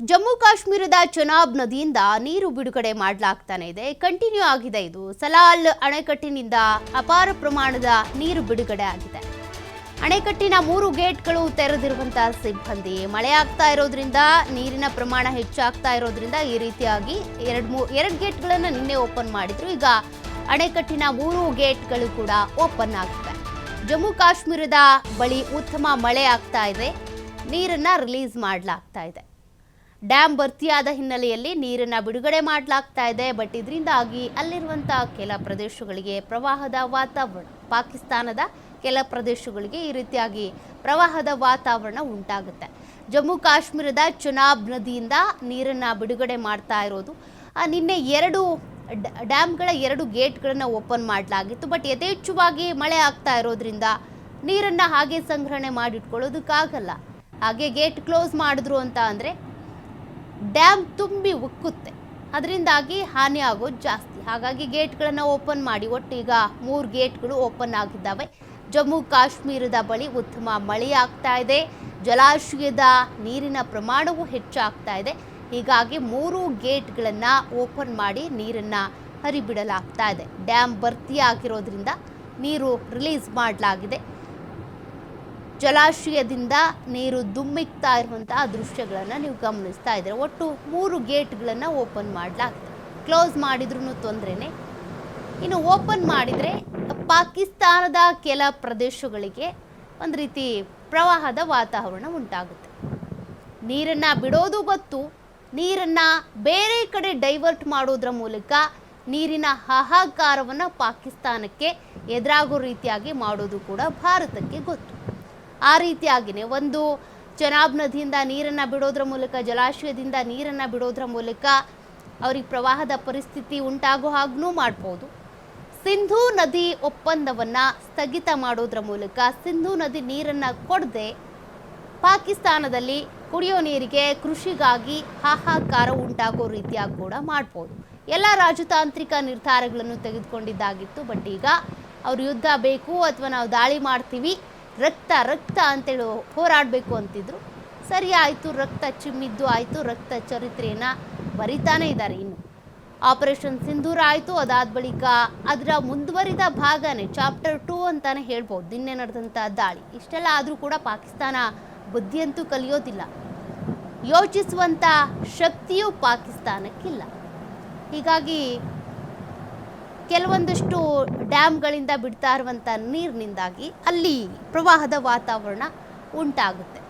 ಜಮ್ಮು ಕಾಶ್ಮೀರದ ಚೆನಾಬ್ ನದಿಯಿಂದ ನೀರು ಬಿಡುಗಡೆ ಮಾಡಲಾಗ್ತಾನೆ ಇದೆ. ಕಂಟಿನ್ಯೂ ಆಗಿದೆ. ಇದು ಸಲಾಲ್ ಅಣೆಕಟ್ಟಿನಿಂದ ಅಪಾರ ಪ್ರಮಾಣದ ನೀರು ಬಿಡುಗಡೆ ಆಗಿದೆ. ಅಣೆಕಟ್ಟಿನ 3 ಗೇಟ್ಗಳು ತೆರೆದಿರುವಂತಹ ಸಿಬ್ಬಂದಿ ಮಳೆ ಆಗ್ತಾ ಇರೋದ್ರಿಂದ ನೀರಿನ ಪ್ರಮಾಣ ಹೆಚ್ಚಾಗ್ತಾ ಇರೋದ್ರಿಂದ ಈ ರೀತಿಯಾಗಿ ಎರಡು ಗೇಟ್ಗಳನ್ನು ನಿನ್ನೆ ಓಪನ್ ಮಾಡಿದ್ರು. ಈಗ ಅಣೆಕಟ್ಟಿನ 3 ಗೇಟ್ಗಳು ಕೂಡ ಓಪನ್ ಆಗಿದೆ. ಜಮ್ಮು ಕಾಶ್ಮೀರದ ಬಳಿ ಉತ್ತಮ ಮಳೆ ಆಗ್ತಾ ಇದೆ. ನೀರನ್ನ ರಿಲೀಸ್ ಮಾಡಲಾಗ್ತಾ ಇದೆ. ಡ್ಯಾಮ್ ಭರ್ತಿಯಾದ ಹಿನ್ನೆಲೆಯಲ್ಲಿ ನೀರನ್ನ ಬಿಡುಗಡೆ ಮಾಡಲಾಗ್ತಾ ಇದೆ. ಬಟ್ ಇದರಿಂದಾಗಿ ಅಲ್ಲಿರುವಂತಹ ಕೆಲ ಪ್ರದೇಶಗಳಿಗೆ ಪ್ರವಾಹದ ವಾತಾವರಣ, ಪಾಕಿಸ್ತಾನದ ಕೆಲ ಪ್ರದೇಶಗಳಿಗೆ ಈ ರೀತಿಯಾಗಿ ಪ್ರವಾಹದ ವಾತಾವರಣ ಉಂಟಾಗುತ್ತೆ. ಜಮ್ಮು ಕಾಶ್ಮೀರದ ಚೆನಾಬ್ ನದಿಯಿಂದ ನೀರನ್ನ ಬಿಡುಗಡೆ ಮಾಡ್ತಾ ಇರೋದು. ನಿನ್ನೆ 2 ಡ್ಯಾಮ್ಗಳ 2 ಗೇಟ್ಗಳನ್ನು ಓಪನ್ ಮಾಡಲಾಗಿತ್ತು. ಬಟ್ ಯಥೇಚ್ಛವಾಗಿ ಮಳೆ ಆಗ್ತಾ ಇರೋದ್ರಿಂದ ನೀರನ್ನ ಹಾಗೆ ಸಂಗ್ರಹಣೆ ಮಾಡಿಟ್ಕೊಳ್ಳೋದಕ್ಕಾಗಲ್ಲ. ಹಾಗೆ ಗೇಟ್ ಕ್ಲೋಸ್ ಮಾಡಿದ್ರು ಅಂತ ಅಂದರೆ ಡ್ಯಾಮ್ ತುಂಬಿ ಉಕ್ಕುತ್ತೆ. ಅದರಿಂದಾಗಿ ಹಾನಿ ಆಗೋದು ಜಾಸ್ತಿ. ಹಾಗಾಗಿ ಗೇಟ್ಗಳನ್ನು ಓಪನ್ ಮಾಡಿ ಒಟ್ಟು ಈಗ 3 ಗೇಟ್ಗಳು ಓಪನ್ ಆಗಿದ್ದಾವೆ. ಜಮ್ಮು ಕಾಶ್ಮೀರದ ಬಳಿ ಉತ್ತಮ ಮಳೆ ಆಗ್ತಾ ಇದೆ. ಜಲಾಶಯದ ನೀರಿನ ಪ್ರಮಾಣವೂ ಹೆಚ್ಚಾಗ್ತಾ ಇದೆ. ಹೀಗಾಗಿ 3 ಗೇಟ್ಗಳನ್ನು ಓಪನ್ ಮಾಡಿ ನೀರನ್ನು ಹರಿಬಿಡಲಾಗ್ತಾ ಇದೆ. ಡ್ಯಾಮ್ ಭರ್ತಿಯಾಗಿರೋದ್ರಿಂದ ನೀರು ರಿಲೀಸ್ ಮಾಡಲಾಗಿದೆ. ಜಲಾಶಯದಿಂದ ನೀರು ಧುಮ್ಮಿಕ್ತಾ ಇರುವಂತಹ ದೃಶ್ಯಗಳನ್ನು ನೀವು ಗಮನಿಸ್ತಾ ಇದ್ದೀರಾ. ಒಟ್ಟು 3 ಗೇಟ್ಗಳನ್ನು ಓಪನ್ ಮಾಡಲಾಗಿದೆ. ಕ್ಲೋಸ್ ಮಾಡಿದ್ರೂ ತೊಂದರೆನೇ. ಇನ್ನು ಓಪನ್ ಮಾಡಿದರೆ ಪಾಕಿಸ್ತಾನದ ಕೆಲ ಪ್ರದೇಶಗಳಿಗೆ ಒಂದು ರೀತಿ ಪ್ರವಾಹದ ವಾತಾವರಣ ಉಂಟಾಗುತ್ತೆ. ನೀರನ್ನು ಬಿಡೋದು ಗೊತ್ತು, ನೀರನ್ನು ಬೇರೆ ಕಡೆ ಡೈವರ್ಟ್ ಮಾಡೋದ್ರ ಮೂಲಕ ನೀರಿನ ಹಾಹಾಕಾರವನ್ನು ಪಾಕಿಸ್ತಾನಕ್ಕೆ ಎದುರಾಗೋ ರೀತಿಯಾಗಿ ಮಾಡೋದು ಕೂಡ ಭಾರತಕ್ಕೆ ಗೊತ್ತು. ಆ ರೀತಿಯಾಗಿಯೇ ಒಂದು ಚೆನಾಬ್ ನದಿಯಿಂದ ನೀರನ್ನು ಬಿಡೋದ್ರ ಮೂಲಕ, ಜಲಾಶಯದಿಂದ ನೀರನ್ನು ಬಿಡೋದ್ರ ಮೂಲಕ ಅವ್ರಿಗೆ ಪ್ರವಾಹದ ಪರಿಸ್ಥಿತಿ ಉಂಟಾಗೋ ಹಾಗೂ ಮಾಡ್ಬೋದು. ಸಿಂಧೂ ನದಿ ಒಪ್ಪಂದವನ್ನು ಸ್ಥಗಿತ ಮಾಡೋದ್ರ ಮೂಲಕ ಸಿಂಧೂ ನದಿ ನೀರನ್ನು ಕೊಡದೆ ಪಾಕಿಸ್ತಾನದಲ್ಲಿ ಕುಡಿಯೋ ನೀರಿಗೆ, ಕೃಷಿಗಾಗಿ ಹಾಹಾಕಾರ ಉಂಟಾಗೋ ರೀತಿಯಾಗಿ ಕೂಡ ಮಾಡ್ಬೋದು. ಎಲ್ಲ ರಾಜತಾಂತ್ರಿಕ ನಿರ್ಧಾರಗಳನ್ನು ತೆಗೆದುಕೊಂಡಿದ್ದಾಗಿತ್ತು. ಬಟ್ ಈಗ ಅವ್ರು ಯುದ್ಧ ಬೇಕು ಅಥವಾ ನಾವು ದಾಳಿ ಮಾಡ್ತೀವಿ, ರಕ್ತ ಅಂತೇಳಿ ಹೋರಾಡಬೇಕು ಅಂತಿದ್ರು. ಸರಿ ಆಯಿತು, ರಕ್ತ ಚಿಮ್ಮಿದ್ದು ಆಯಿತು. ರಕ್ತ ಚರಿತ್ರೆಯನ್ನು ಬರಿತಾನೆ ಇದ್ದಾರೆ. ಇನ್ನು ಆಪರೇಷನ್ ಸಿಂಧೂರ ಆಯಿತು. ಅದಾದ ಬಳಿಕ ಅದರ ಮುಂದುವರಿದ ಭಾಗನೇ ಚಾಪ್ಟರ್ 2 ಅಂತಾನೆ ಹೇಳ್ಬೋದು ನಿನ್ನೆ ನಡೆದಂಥ ದಾಳಿ. ಇಷ್ಟೆಲ್ಲ ಆದರೂ ಕೂಡ ಪಾಕಿಸ್ತಾನ ಬುದ್ಧಿಯಂತೂ ಕಲಿಯೋದಿಲ್ಲ. ಯೋಚಿಸುವಂಥ ಶಕ್ತಿಯೂ ಪಾಕಿಸ್ತಾನಕ್ಕಿಲ್ಲ. ಹೀಗಾಗಿ ಕೆಲವೊಂದಷ್ಟು ಡ್ಯಾಮ್ಗಳಿಂದ ಬಿಡ್ತಾ ಇರುವಂಥ ನೀರಿನಿಂದಾಗಿ ಅಲ್ಲಿ ಪ್ರವಾಹದ ವಾತಾವರಣ ಉಂಟಾಗುತ್ತೆ.